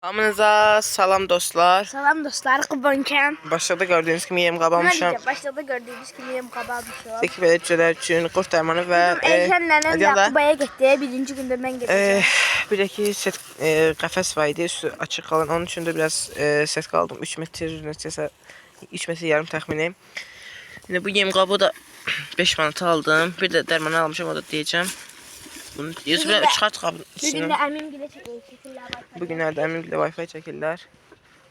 Hamınıza salam dostlar. Salam dostlar, Qubonken. Başladı gördüğünüz kimi yem qabamışam. Başladı gördüğünüz kimi yem qabamışam. Peki belə cülər üçün qurt dərmanı və Əyşənlərin Yaqubaya getdi. Birinci gündə mən gedəcəm. bir də ki set qəfəs var idi, üstü açıq qalan. Onun üçün də biraz set qaldım. 3 metr neçəsə 3 metr yarım təxmini. İndi bu yem qabı da 5 manata aldım. Bir də dərmanı almışam, o da deyəcəm. Bunu yüzümə çıxart qabın içindən. Bugün də əmim gilə çəkirlər. Bugünlərdə əmin ilə Wi-Fi çəkirlər.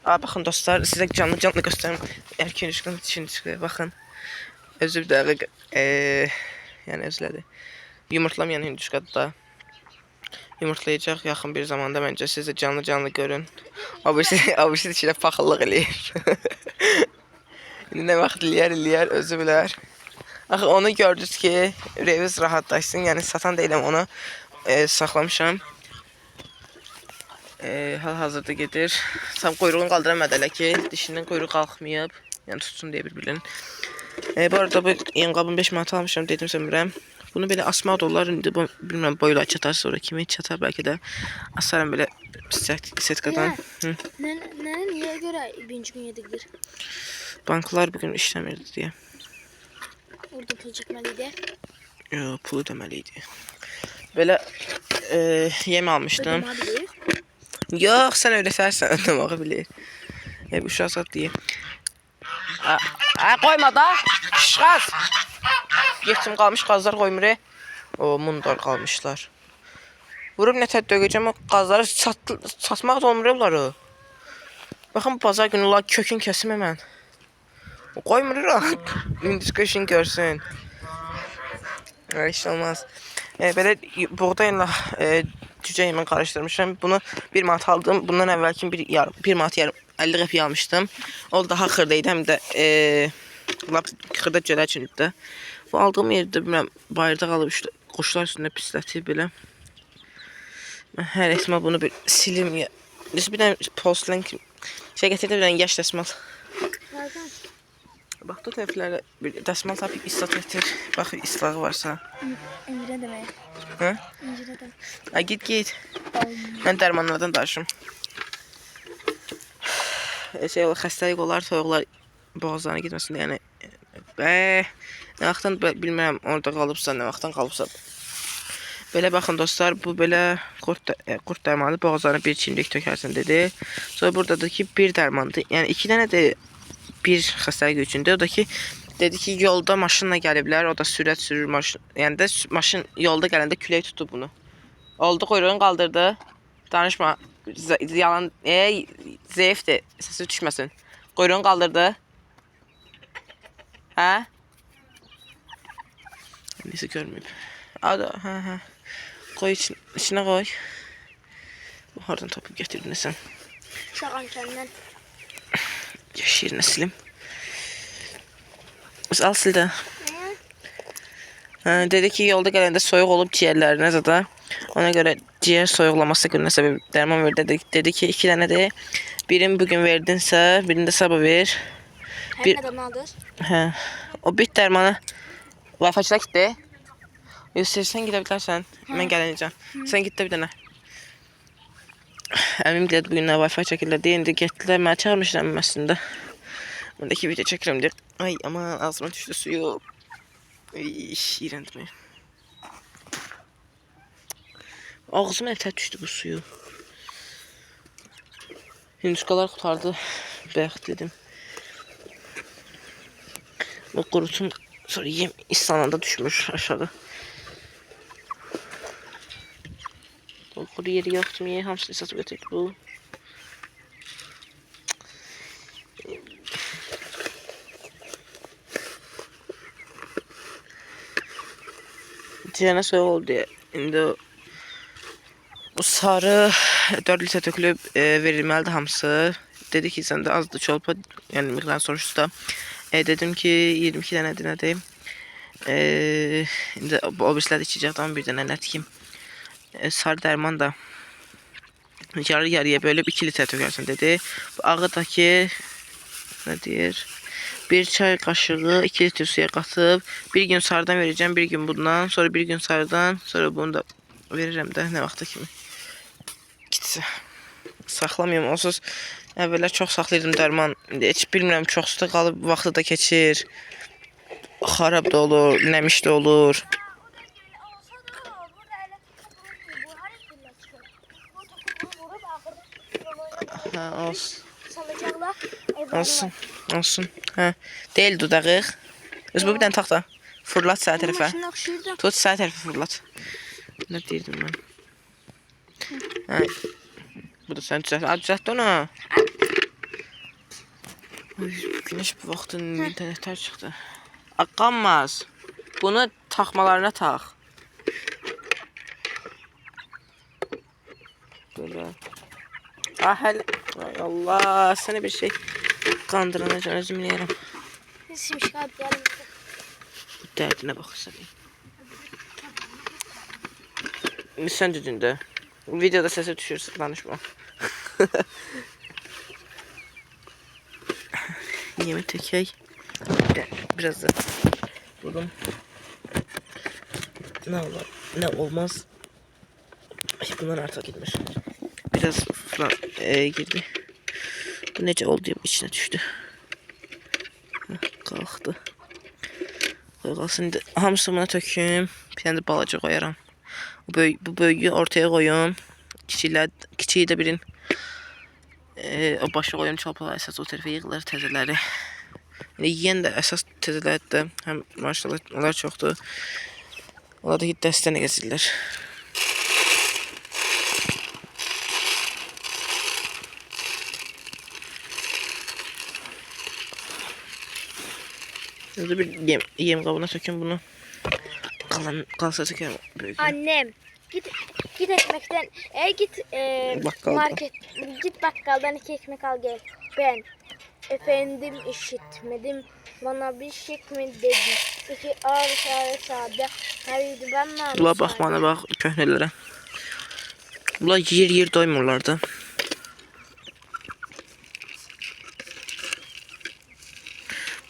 Baxın dostlar, sizə canlı göstərim. Erkin üçün çıxıyor. Baxın. Özü bir dəqiqə yəni özlədi. Yumurtlamayan hinduşkadır da. Yumurtlayacaq yaxın bir zamanda məncə siz də canlı görün. Abisi içində paxıllıq eləyir. İndi nə vaxt eləyər özü bilər. Axı onu gördünüz ki, ürəyiniz rahatlaşsın. Yəni satan deyiləm, onu saxlamışam. Hal-hazırda gedir. Tam quyruğunu qaldıramadı hələ ki, dişinin quyruğu qalxmayıb. Yəni tutsun deyə bir-birinin. Bu arada bu yemqabını 5 manat almışam, dedim sömürəm. Bunu belə asmaq da olar. İndi bilmirəm boyla çatar, sonra kimi çatar bəlkə də asarım belə setkadan. Niyə görə birinci gün yedirdir? Banklar bugün işləmirdi deyə. Orada pul çəkməliydi. Yox, pulu deməliydi. Belə yem almışdım. Yox, sən öyrətərsən, ödəməyi bilir. Bu uşaq zat deyir. Qoyma da, şiqaz. Yetim qalmış qazlar qoymur. O, mundar qalmışlar. Vurub nətər dögəcəm, o qazları satmaq da olmur onları. Baxın, bazar günü onlar kökün kəsim hemen. O qoymur o. Hinduşka işini görsün. Heç olmaz. Belə buğdayla cücə yemin qarışdırmışam. Bunu 1 manat aldım. Bundan əvvəlki 1 manat yarım 50 qəpiyə almışdım. O da xırda idi, həm də xırda cücələr üçün idi. Bu aldığım yerdə bilmirəm, bayırda qalıb quşlar üstündə pislətib belə. Mən hər ehtimal bunu bir silim. Bir dənə postlen şey gətirdim, bir dənə yaş dəsmal. Bax, bu tərəflərlə bir dəsmal tapıb islat gətir. Bax, islağı varsa. İncirə demək. Hə? İncirə demək. Git. Mən dərmanlardan danışım. Xəstəlik olar, soyuqlar boğazlarına gitməsin deyə, yəni. Nə vaxtdan bilmirəm, orada qalıbsa, nə vaxtdan qalıbsa. Belə baxın dostlar, bu belə qurt dərmanı boğazlarına bir çimdik tökərsin dedi. Sonra buradadır ki, bir dərmandır. Yəni 2 dənə də bir xəstəlik üçündür. O da ki, dedi ki, yolda maşınla gəliblər, o da sürət sürür maşın. Yəni də maşın yolda gələndə külək tutdu bunu. Oldu, quyruğunu qaldırdı. Danışma, yalan, zəifdir, səsi düşməsin. Quyruğunu qaldırdı. Hə? Neyse görməyib. Hə. Qoy içinə qoy. Bu hardan tapıb gətirdin sən? Şağankəndən. Şirinə silim. Al sil də. Dedi ki, yolda gələndə soyuq olub ciyərlərinə zada. Ona görə ciyər soyuqlaması günə səbəb dərman verdi. Dedi ki, 2 dənədir. Birini bugün verdinsə, birini də sabah ver. Hər nə aldır? Hə. O bit dərmanı Wi-Fi getdi. Sən gedə bilərsən. Mən gələcəm. Sən git də bir dənə. Əmim gəldi bugün Wi-Fi çəkirlər deyə, indi getdilər. Mənə çağırmışlar əslində. Bundakı video çəkirəm deyə. Ay, aman ağzıma düşdü suyu. İğrəndir. Ağzıma nətər düşdü bu suyu. Hinduşkalar qutardı. Bəxt dedim. Bu qurutun sonra yem islananda düşmüş aşağı. Quru yeri yoxdur, niyə hamısını satıb götürdü bu? Ciyənə soyuq oldu deyə. İndi bu sarı 4 litre tökülüb verilməlidir hamısı. Dedi ki, səndə azdır çolpa, yəni miqdarını soruşdu da. Dedim ki, 22 dənədir nədir? İndi o birisləri içəcəkdən bir dənə nə tikeyim. Sarı dərman da yarı-yarıya bölüb 2 litre tökərsən dedi. Bu ağı da ki, nə deyir? 1 çay qaşığı 2 litre suya qatıb, bir gün sarıdan verəcəm, bir gün bundan, sonra bir gün sarıdan, sonra bunu da verirəm də nə vaxta kimi gitsə. saxlamayım. Onsuz əvvəllər çox saxlayırdım dərman. İndi heç bilmirəm, çox suda qalıb vaxtı da keçir. Xarab da olur, nəmiş də olur. Hə, olsun. Salacaklar. Olsun. Olsun. Hə. Deyil dudağıq. Öz bu bir dənə taxta. Fırlat sağ tərəfə. Tut sağ tərəfə fırlat. Nə deyirdim mən? Hə. Bu da sən düzəlt. Düzəlt onu. Güneş bu vaxtın internetlər çıxdı. Aqqanmaz. Bunu taxmalarına tax. Böyle. Ah hələ. Ay Allah. Sənə bir şey qandıranacan özüm eləyərəm. Neymiş abi gelin. Bu dərdinə baxırsan. Sən dedin də. Videoda səsə düşürsən, danışma. Yemi tekey. Biraz da buldum. Ne olur, ne olmaz. Ay, bundan artık gitmiş. Biraz falan girdi. Bu nece oldu, içine düştü. Qalxdı. Qoy qalsın. İndi hamısını buna töküm. Bir tane de balaca koyaram. Bu böyüyü ortaya koyum. Kiçiyi de birin o başa koyum, çolpalar əsas o tərəfə yığılır təzələri. Yəni yeyən də əsas təzələri də həm maşallah onlar çoxdur. Onlar da hiç dəstənə gəzirlər. Burada bir yem qabına töküm bunu. Qalsa töküm. Annem git ekmekten git market git bakkaldan 2 ekmek al gel. Ben efendim işitmedim, bana bir şey mi dedi? İki ağır sade haydi ben ne? Bula bax bana bax köhnələrə. Bula yer doymurlar da.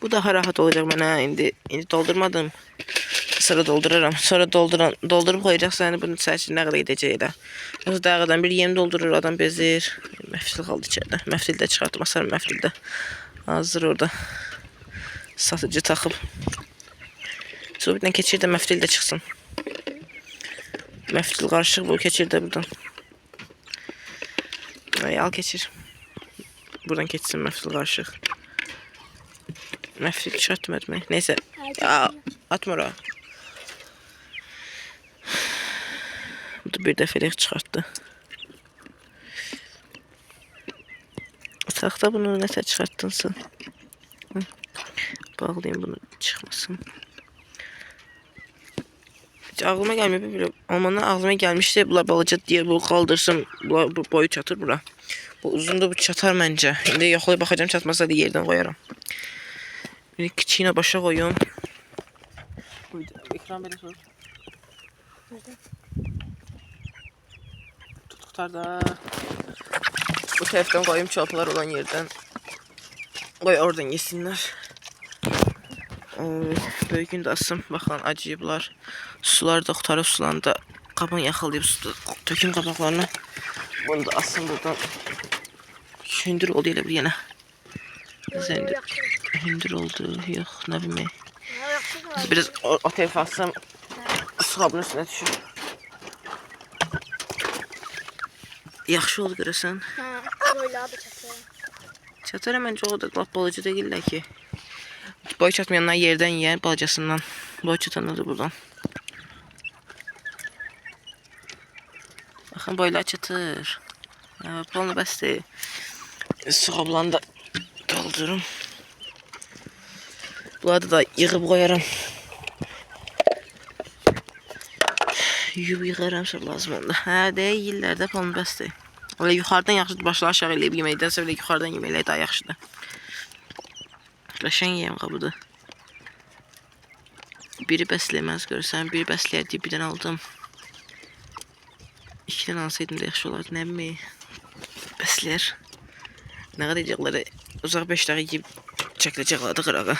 Bu daha rahat olacak mənə. İndi doldurmadım. Sonra dolduraram. Sonra doldurup koyacaqsan, yani bunun içərisində nə qədər gedəcək elə. Yoxsa dağıdan bir yem doldurur, adam bezir. Məftil qaldı içəridə. Məftil də çıxartdım, asarım məftildə. Hazır orada. Satıcı taxıb. Sobitlə keçir də məftil də çıxsın. Məftil qarışıq bu, keçir də buradan. Ay, al keçir. Buradan keçsin məftil qarışıq. Məftil çıxartdım etmək. Neyse. Atma oraya. Bu da bir dəfəlik çıxartdı. Saxta bunu nəsə çıxartdınsa. Bağlayayım bunu, çıxmasın. Hiç ağlıma gelmiyor böyle. Almanlar ağlıma gelmişti. Bunlar balaca diye bu kaldırsın. Bunlar bu boyu çatır bura. Bu uzun da bu çatar bence. Şimdi yoxlayıb baxacağım, çatmasa da yerden koyarım. Bir kiçiyine başa koyuyorum. Ekran böyle sor. Tutuklar da. Bu taraftan koyayım, çöpler olan yerden. Koy oradan yesinler. Böyükün də asım. Baxın, acıyıblar. Sular da qutarıb sulandı. Qaban yaxalayıb suda. Tökün qabaqlarına. Bunu da asım buradan. Hündür oldu elə bir yenə. Hündür oldu. Yox, nə bilmək. Biraz o tərəfə assam. Su qabının üstünə düşür. Yaxşı oldu görəsən. Böyle abi çatır. Çatar məncə, o da lap balıcı deyirlər ki. Boy çatmayanlar yerdən yiyər balacasından. Boy çatanlar da buradan. Baxın, boylar çatır. Polnu bəsdir. Su qablarını da doldurum. Bunları da yığıb qoyaram. Yuyub yığaramsa lazım onda. Hə, deyirlər də polnu bəsdir. Öyle yuxarıdan yaxşıdır, başla aşağı eləyib yeməkdənsə belə yuxarıdan yeməklər daha yaxşıdır. Qəşəng yem qabıdır. Biri bəsləməz görürsən, biri bəsləyər deyə birdən aldım. 2 dənə alsaydım da yaxşı olardı, nə bilmək. Bəsləyər. Nə qədər edəcəkləri uzaq 5 dəqiqə yiyib çəkiləcəklərdi qırağa.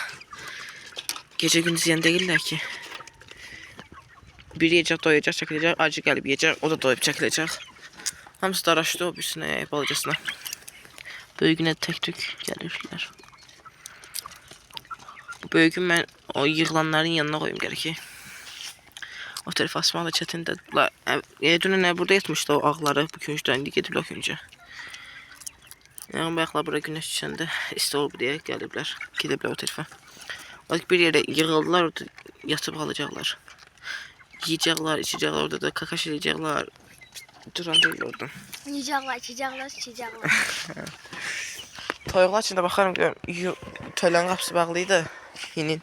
Gecə gündüz yiyən deyirlər ki. Biri yiyəcək, doyacaq, çəkiləcək, acı gəlib yiyəcək, o da doyub çəkiləcək. Hamısı daraşdı o birisine, balacasına. Böyüyünə tək-tük gəlirlər. Bu böyüyün mən o yığılanların yanına koyayım gərək. O tərəf asmaq da çətindir. Dünən burada yatmışdı o ağları bu küncdən. İndi gediblər küncə. Yəni bayaqlar bura günəş düşəndə isti olub deyə gəliblər. Gediblər o tərəfə. Bir yerdə yığıldılar, orada yatıp qalacaqlar. Yiyəcəklər, içəcəklər, orada da kakaş edəcəklər. Duran deyil orada. Yiyəcəklər, içəcəklər. Toyuqlar içində baxarım görüm. Töylənin qapısı bağlıydı. Yinin.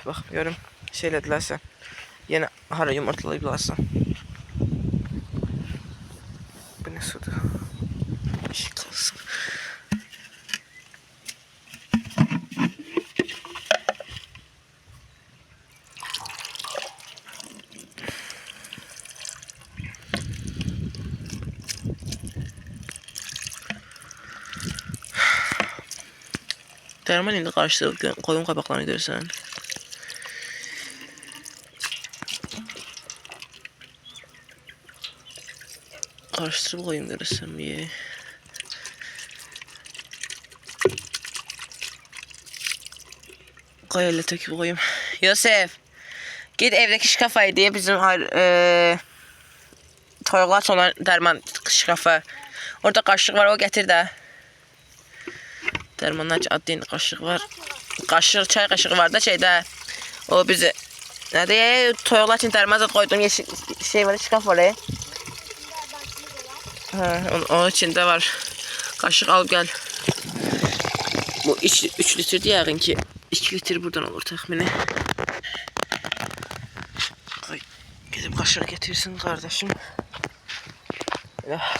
Bax görüm. Şey elədilərsə. Yenə hara yumurtlayıblarsa. Bu nə sudur? İşi qalsın. Dərman indi qarışdırıb qoyun qabaqlarını görürsən. Qarışdırıb qoyun görürsən bir. Qoy elə töküb qoyum. Yosef, git evdəki şkafayı deyə bizim toyuqlar sonra dərman şkafı. Orada qaşıq var, o gətir də. Dərmanlar adlı qaşıq var. Qaşıq, çay qaşığı var da şeydə. O bizi nə deyə toyuqlar üçün dərman zad qoydum. Şey var, şkaf var. Onun içində var. Qaşıq al gəl. Bu 3 litrdir yəqin ki. 2 litr buradan olur təxmini. Gedib qaşıq getirsin qardaşım.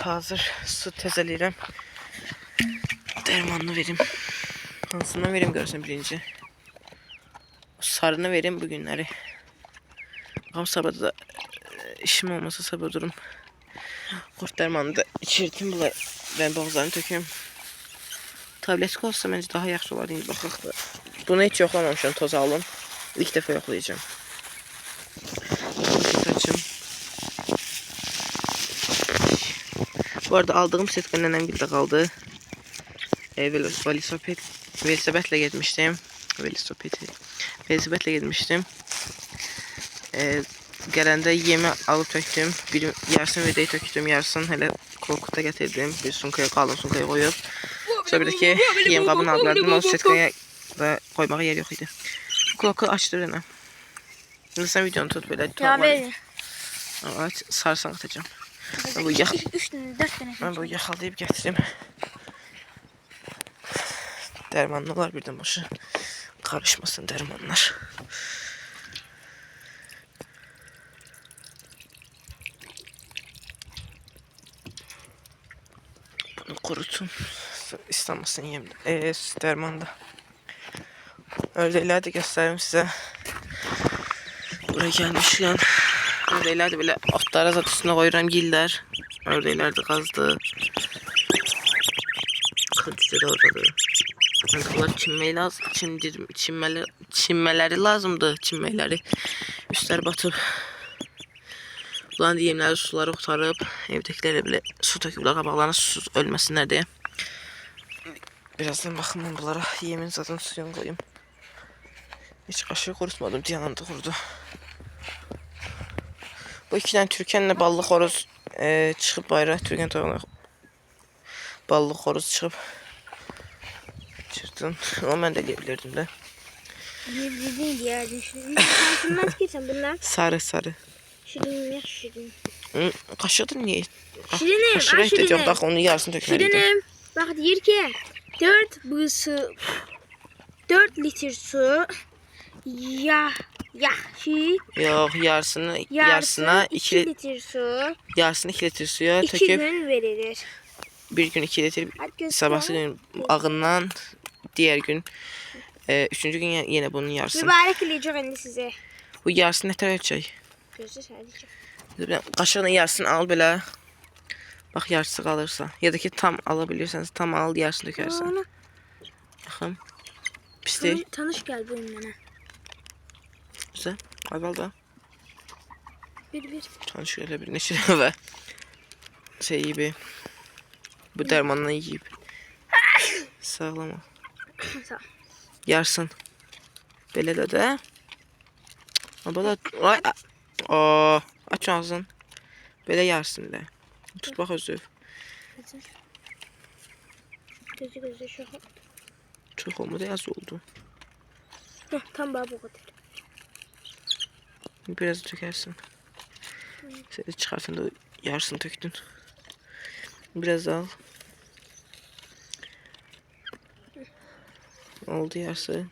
Hazır su təzələyirəm. Dərmanını verim. Hansından verim görürsən birinci. Sarını verim bu günləri. Bakalım sabahda da işim olmasa sabah durum. Qurt dərmanını da içirdim. Ben boğazlarını töküyorum. Tabletki olsa bence daha yaxşı olar. İndi baxaq da. Bunu hiç yoxlamamışam, toz alım. İlk dəfə yoxlayacağım. Açım. Bu arada aldığım setka nənəm gildə qaldı. Velosipedlə getmişdim. Velosipedlə getmişdim. Gələndə yemi alıb tökdüm. Yarısını videoya tökdüm, yarısını hələ kolkuta gətirdim. Bir sunkaya, qalın sunkaya qoyub. Sonra bir də ki, yem qabını aldılardım. O setkaya da koymağa yer yox idi. Kloku açdır yenə. İndi sən videonu tut belə. Ya verin. Evet, sarsan atacağım. Ben bu yaxalayıb gətirim. Dərmanlı var birdən başı. Karışmasın dərmanlar. Bunu kurutun. İstanmasın yemdə. Dərmanda. Ördəkləri də göstərim sizə. Buraya gəlmişkən. Ördəklər də belə otlara zat üstünə qoyuram gillər. Ördəklər də qazdı. Kırıcı da oradadır. Bunlar çinmələri lazımdır. Çinmələri üstləri batıb. Bunların yemləri suları qurtarıb. Evdəkilərə belə su töküblər qabaqlarına susuz ölməsinlər deyə. Birazdan baxın ben bunlara yemin zaten suyunu koyayım. Hiç kaşığı kurutmadım, yanında kurudu. Bu iki tane Türkenle ballı xoruz çıxıb bayra. Türken toyuğuna ballı xoruz çıxıb. Çırtın. O mən də yiyebilirdim də. Yiyebilirdin diyerdin. Şundan çıkırsan bunlar. Sarı. Şirinim ya şirinim. Kaşığı niye? Şirinim. Kaşığı ihtiyacım. Bak onun yarısını tökmeliydim. Şirinim. Bak diyor ki 4 litre su Yok yarısına 2 litre su. Yarısını 2 litre suya 2 töküp gün verilir. bir gün 2 litre sabahsı gün ağından diğer gün 3. gün yine bunun yarısını. Mübarek eləyəcək indi sizə. Bu yarısını ne tər ölçək? Gözlə sadəcə. Qaşığın yarısını al belə. Bak yarısı kalırsa. Ya da ki tam alabilirseniz tam al yarısını dökersen. Bakın. Pis değil. Tanış gel bu önüne. Güzel. Ayval da. Bir. Tanış elə bir neçə dəfə şey yiyib. Bu dərmandan yiyib. Sağlam ol. Sağ ol. Yarsın. Belə də də. Amma da ay. Aa, aç ağzın. Belə yarsın da. Tut bax özü. Gözü şox. Çox olmadı, az oldu. Tam bu kadar. Biraz tökersin. Sen de çıkarsan da yarısını töktün. Biraz al. Oldu yarısı.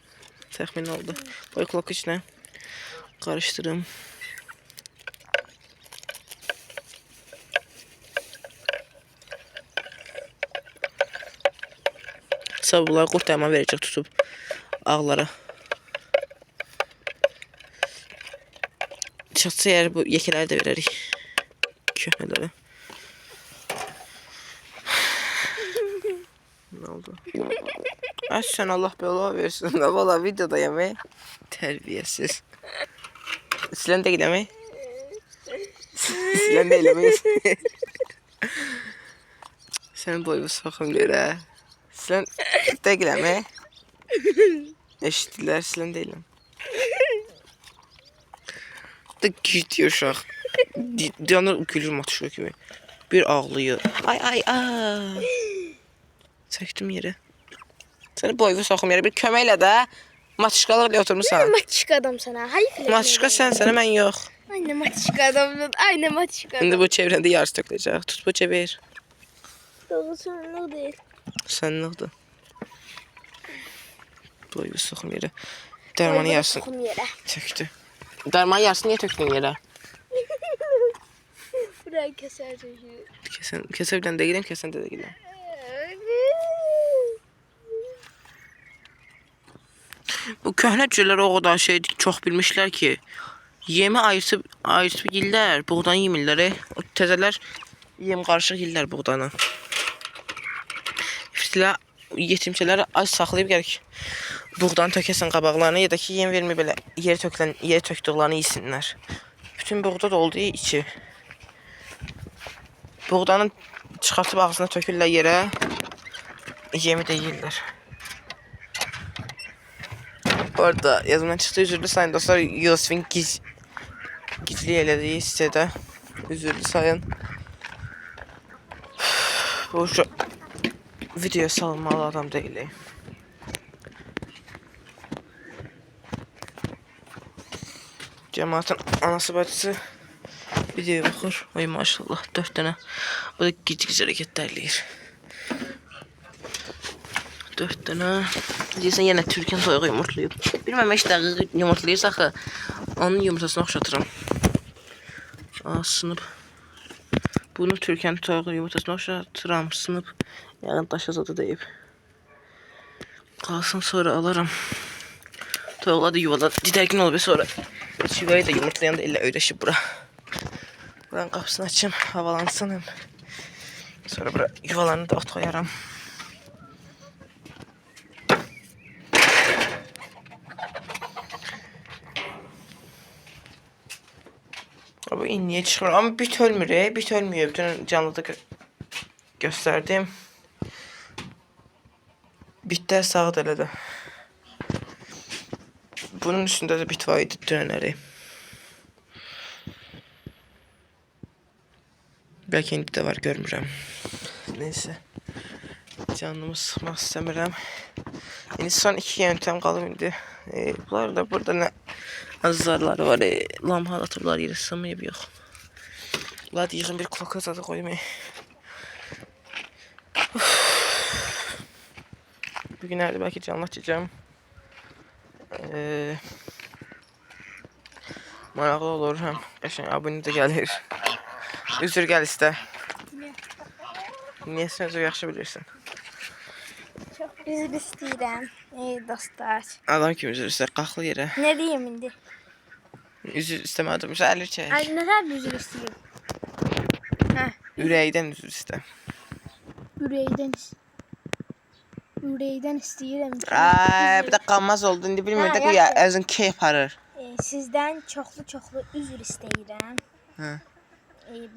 Təxmin oldu. Qoy kulak içine. Karıştırım. Sabah bunlar qurt dərman verəcək tutub ağlara. Çatsa eğer bu yekeləri də verərik. Köhnələri. Ne oldu? Aç sen Allah bela versin. Valla videoda yemeği. Terbiyesiz. Silen de gidemeyi. Silen de eylemeyiz. Senin boyu bakım diyor ha. Silen de gidemeyi. Eşittiler silen değilim. Da gidiyor uşaq. Diyanlar gülür matışıyor kimi. Bir ağlıyor. Ay. Çəkdim yere. Seni boyu soxum yere bir köməklə də matışqalarla oturmuşsan. Matışka adam sana. Hayır. Matışqa sənsən, mən yox. Aynı matışka adamın. Aynı matışka adam. İndi bu çevrəndə yarısı töküləcək. Tut bu çevir. Doğrusu değil. Sənliqdir. Boyu soxum yere. Dərmanı yarısını Sokum yere. töktü. Dərmanı yarısını niyə tökdün yerə? Buraya keser çocuğu. Kesə bilən də gidim, kəsən də gidim. Bu köhnə cürlər o kadar şey çox bilmişlər ki, yemi ayırtıb yillər, buğdanı yemirlər. O təzələr yem qarışıq yillər buğdanı. İftila yetimçələri az saxlayıb gərək buğdanı tökəsən qabaqlarına ya da ki yem verməyib belə yer tökdüklərini yesinlər. Bütün buğda da olduğu içi. Buğdanı çıxartıb ağzına tökürlər yerə, yemi də yeyirlər. Bu arada yazımdan çıxdı, üzürlü sayın dostlar, Yosifin gizli elədiyi hissədə üzürlü sayın. Bu şu video salmalı adam deyil. Cəmaatın anası bacısı videoya baxır. Ay maşallah 4 dənə. Bu da gic-gic hərəkətlər eləyir. 4 dənə. Deyirsən yenə Türkən toyuğu yumurtlayıb. Bilməm 5 dəqiqə yumurtlayırsa axı onun yumurtasını oxşatıram. Sınıb. Bunu Türkən toyuğu yumurtasını oxşatıram. Sınıb. Yəni daşazadı deyib. Qalsın sonra alaram. Toyuqlar da yuvalar didərgin olub sonra. Yuvayı da yumurtlayan da elə öyrəşib bura. Buranın qapısını açım, havalansın. Sonra bura yuvalarını da ot koyaram. Bu inniye çıxır. Amma bit ölmür, bit ölmüyor. Bütün canlıda gösterdim. Bitlər sağdı elə də. Bunun üstündə də bit var idi dönəri. Belki indi də var, görmürəm. Neyse. Canımı sıxmaq istəmirəm. İndi son 2 yöntem qalıb indi. Bunlar da burada nə azarları var. Lamha atıblar yerə sığmayıb yox. Bunlar da yığın bir kloka zadı qoymayı. Bugünlərdə belki canlı açacağım. Maraqlı olur həm. Qəşəng abunə də gəlir. Üzür gəl istə. Niyə sən özü yaxşı bilirsən? Çok üzül istəyirəm. Ey dostlar. Adam kimi üzür istə, qalxlı yerə. Ne diyeyim indi? Üzür istəmədim, əlir çək. Ay nələr üzül istəyirəm? Hə. Ürəkdən üzür istə. Ürəkdən istəyirəm ki. Ay, bir də qanmaz oldu. İndi bilmirəm də ya özün keyf aparır. Sizdən çoxlu üzr istəyirəm. Hə.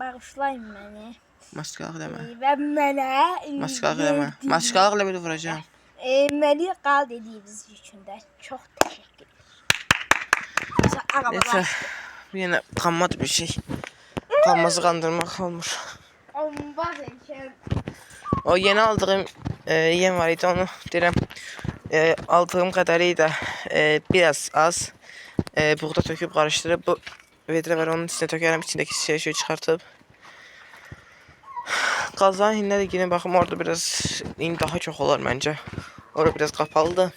Bağışlayın məni. Maskalı demə. Və mənə Maskalı demə. Maskalı ilə bir vuracağam. məni qal dediyiniz üçün də çox təşəkkür edirəm. Neyse. Yine kanmadı bir şey. Kanması kandırmak olmuş. O yeni aldığım yem var idi, onu deyirəm. Aldığım kadarıyla biraz az buğda töküp karıştırıp bu vedre var, onun içine tökərəm, içindeki şey çıkartıp. Qazanın hinə də yine baxım, orada biraz daha çok olur məncə. Orada biraz kapalıdır.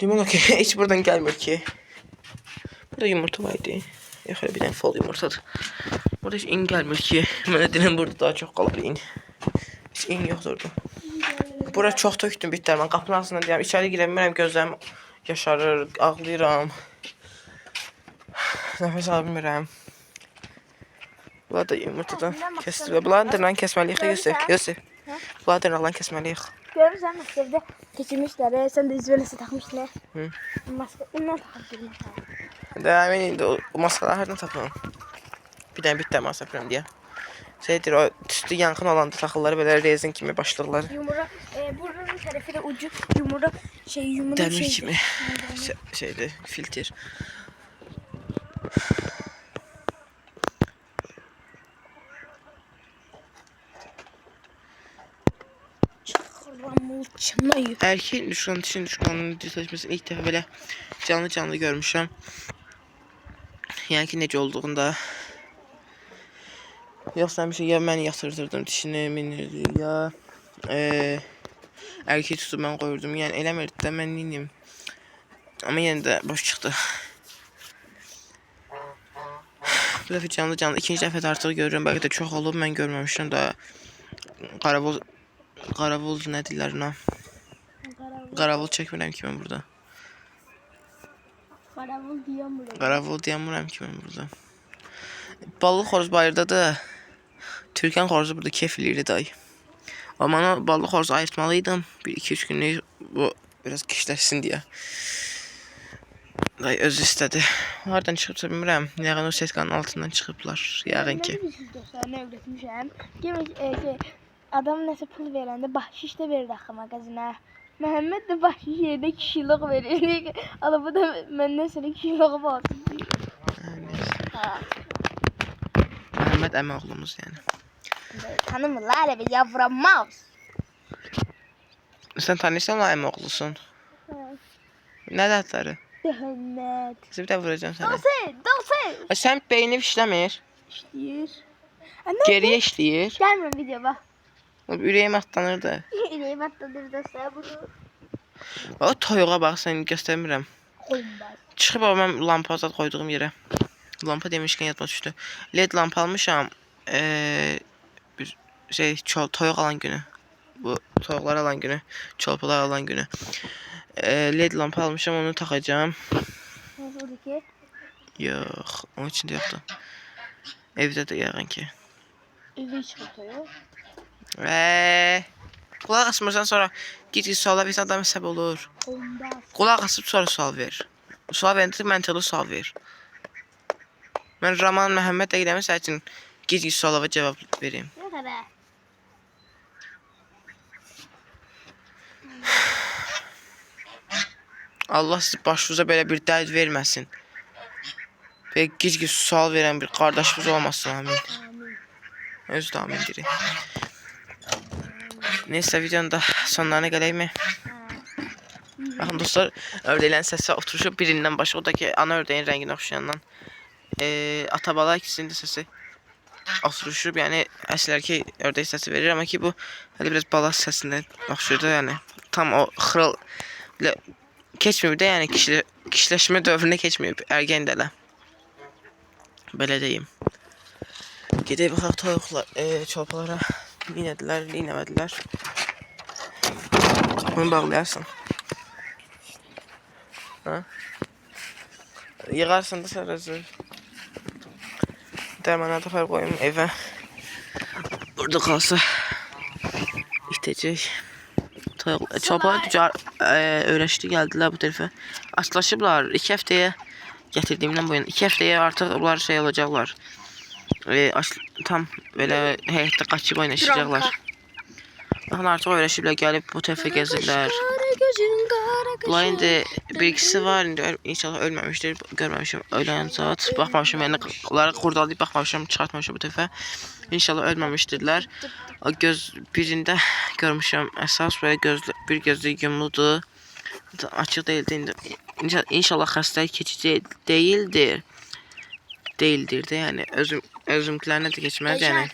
Limon ki hiç buradan gelmiyor ki. Burada yumurta var idi. Yaxşı bir dənə fol yumurtadır. Burada hiç in gelmiyor ki. Mənə deyirəm burada daha çox qalır in. Hiç in yoxdur orada. Bura çox tökdüm bitlər. Mən qapının ağzından deyirəm, içəri girə bilmirəm, gözlərim yaşarır, ağlayıram. Nəfəs ala bilmirəm. Bunlar da yumurtadan kəsilir. Bunların dırnağını kəsməliyik də Yusuf. Bunların dırnaqlarını kəsməliyik. Görürsən məktəbdə keçirmişlər, sən də izvələsə taxmışlar. Maska ondan taxıb durmaq. Əmin indi o maskaları hardan tapıram? Bir dənə bit də masa yapıram deyə. Şeydir, o tüstü yanğın olanda taxırlar belə rezin kimi başlıqlar. Yumru, buranın tərəfi də ucu yumru Dəmir kimi şeydir, filtr. Erkeğin düşkanı, dişin düşkanının düzleşmesini ilk defa böyle canlı görmüşüm. Yani ki necə olduğunda. Yoxsa bir şey ya mən yatırdırdım dişini, ya erkeği tutub mən qoyurdum. Yəni eləmirdi də mən neyim. Amma yenə də boş çıxdı. Bu dəfə canlı ikinci dəfə artıq görürəm. Bəlkə də çox olub, mən görməmişəm də. Qaravul nə deyirlər ona? Qaravul çəkmirəm ki mən burada. Qaravul deyəmirəm ki mən burada. Ballı xoruz bayırdadır. Türkan xoruzu burada keyf eləyirdi dayı. Amma o ballı xoruzu ayırtmalıydım. 1-2-3 günlük bu biraz kişiləşsin deyə. Dayı özü istədi. Hardan çıxıbsa bilmirəm. Yəqin o setkanın altından çıxıblar. Yəqin ki. Nə öyrətmişəm? Adam nəsə pul verəndə bahşiş də verir axı mağazına. Məhəmməd də bahşiş yerdə kişilik verir. Adamı da məndən sonra kişiliği var. Məhəmməd əmi oğlumuz yəni. Tanımırlar elə bir yavramaz. Sən tanıyırsan o əmi oğlusun? Nədir adları? Dəhənnət. Bir də vuracağım sənə. Dosel. Sən beyni işləmir. İşləyir. Geriyə işləyir. Gəlmə video bax. Ürəyim atlanırdı. Ürəyim atlanır dostlar bunu. O toyuğa bax, sən göstərmirəm. Çıxıb mən lampa azad qoyduğum yerə. Lampa demişkən yadıma düşdü. LED lampa almışam. Bir şey toyuq alan günü. Bu toyuqlar alan günü. Çolpalar alan günü. LED lampa almışam, onu taxacağım. Nasıl ki? Yox, onun içində yoxdur. Evdə də yəqin ki. Evdə çıxıb toyuq. Qulaq asmırsan sonra git suala versən adam hesab olur. Qulaq asıb sonra sual ver. Sual verəndə məntiqli sual ver. Mən Raman Məhəmməd də giləmin sənin üçün git suala cavab vereyim. Nə qədər? Allah siz başınıza belə bir dərd verməsin. Belə gic sual verən bir qardaşımız olmasın, amin. Özü də amin deyirik. Neyse videonun da sonlarına gələymi? Baxın dostlar, ördəklərin səsi oturuşu birindən başqa, o da ki ana ördəyin rənginə oxşayandan. Atabala ikisinin də səsi oturuşub, yəni əslər ki ördək səsi verir, amma ki bu hələ biraz bala səsindən oxşayır da, yəni tam o xırıl keçməyib də, yəni kişiləşmə dövrünə keçməyib, ərgən də elə. Belə deyim. Gedək baxaq toyuqlar, çolpalara linədilər, linəmədilər. Bunu bağlayarsın. Yığarsın da sarıcı. Dərmana da qoyum evə. Burada qalsa itəcək. Çolpalar tüccar öyrəşdi, gəldilər bu tərəfə. Açlaşıblar. 2 həftəyə gətirdiyimdən bu yana. 2 həftəyə artıq onlar şey olacaqlar. Tam belə həyətdə qaçıb oynaşacaqlar. Baxın, artıq öyrəşiblər, gəlib bu tərəfə gəzirlər. Bunlar indi bir ikisi var, indi inşallah ölməmişdir. Görməmişim ölən zat. Baxmamışım, yəni onları qurdalayıb baxmamışım, çıxartmamışım bu tərəfə. İnşallah ölməmişdirlər. O birində görmüşəm, əsas belə bir gözlü yumludur. Açıq değildi indi. İnşallah xəstəlik keçici değildir. Değildir də, yəni özümkilərinə də keçməz, yəni.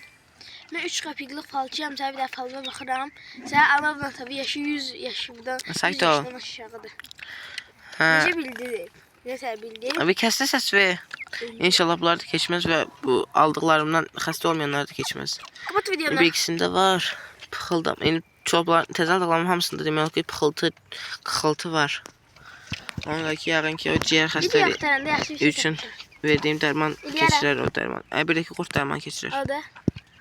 Mən 3 qəpiklik falçıyam, sən bir də falma baxıram. Sən anamla tabii yaşı 100 yaşımdan, 100 yaşdan aşağıdır. Necə bildin? Necə bildin? Abi kəsdə səs ver. İnşallah bunlar da keçməz və bu aldıqlarımdan xəstə olmayanlar da keçməz. Kapat videonu. Bir ikisində var. Pıxıldam. Yəni çoxlar təzə aldıqlarımın hamısında demək ki, pıxıltı var. Onlar ki, yəqin ki, o ciyər xəstəliyi üçün verdiyim dərman keçirər o dərman. Bir də ki, qurt dərman keçirər. O da.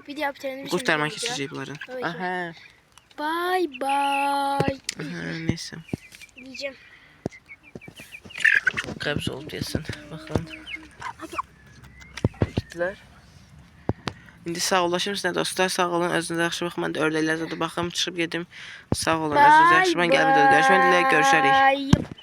Video bitirəndə qurt dərman keçirəcək bunların. Aha. Bye bye. Neyse. Diyeceğim. Qəbz olub deyəsən. Baxın. Gitdilər. İndi sağollaşım sizə dostlar. Sağ olun. Özünüzə yaxşı baxın. Mən də ördəklərə də baxım. Çıxıb gedim. Sağ olun. Özünüzə yaxşı. Mən gəlib görüşmək dileğiyle. Görüşərik.